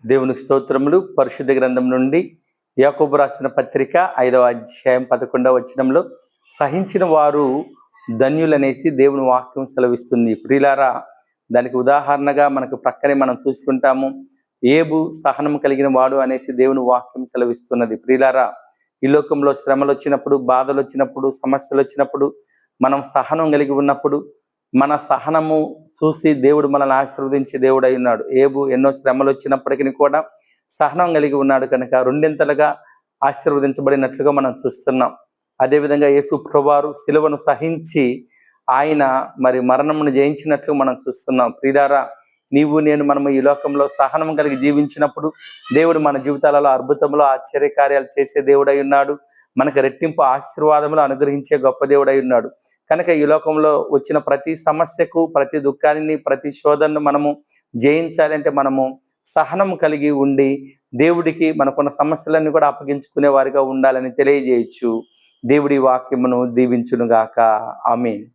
దేవునికి స్తోత్రములు. పరిశుద్ధ గ్రంథం నుండి యాకోబు రాసిన పత్రిక 5వ అధ్యాయం 11వ వచనంలో సహించిన వారు ధన్యులనేసి దేవుని వాక్యం సెలవిస్తుంది. ప్రియులారా, దానికి ఉదాహరణగా మనకు ప్రక్కనే మనం చూసుకుంటాము. ఏబు సహనం కలిగిన వాడు అనేసి దేవుని వాక్యం సెలవిస్తున్నది. ప్రియులారా, ఈ లోకంలో శ్రమలు వచ్చినప్పుడు, బాధలు వచ్చినప్పుడు, సమస్యలు వచ్చినప్పుడు, మనం సహనం కలిగి ఉన్నప్పుడు మన సహనము చూసి దేవుడు మనల్ని ఆశీర్వదించే దేవుడు అయి ఉన్నాడు. ఏబు ఎన్నో శ్రమలు వచ్చినప్పటికీ కూడా సహనం కలిగి ఉన్నాడు కనుక రెండింతలుగా ఆశీర్వదించబడినట్లుగా మనం చూస్తున్నాం. అదేవిధంగా యేసు ప్రభువారు సిలువను సహించి ఆయన మరణమును జయించినట్లు మనం చూస్తున్నాం. ప్రియులారా, నీవు నేను మనము ఈ లోకంలో సహనం కలిగి జీవించినప్పుడు దేవుడు మన జీవితాలలో అద్భుతంలో ఆశ్చర్యకార్యాలు చేసే దేవుడై ఉన్నాడు. మనకు రెట్టింపు ఆశీర్వాదములు అనుగ్రహించే గొప్ప దేవుడై ఉన్నాడు. కనుక ఈ లోకంలో వచ్చిన ప్రతి సమస్యకు, ప్రతి దుఃఖాన్ని, ప్రతి శోధనను మనము జయించాలంటే మనము సహనం కలిగి ఉండి దేవుడికి మనకున్న సమస్యలన్నీ కూడా అప్పగించుకునే వారిగా ఉండాలని తెలియజేయచ్చు. దేవుడి వాక్యమును దీవించునుగాక. ఆమేన్.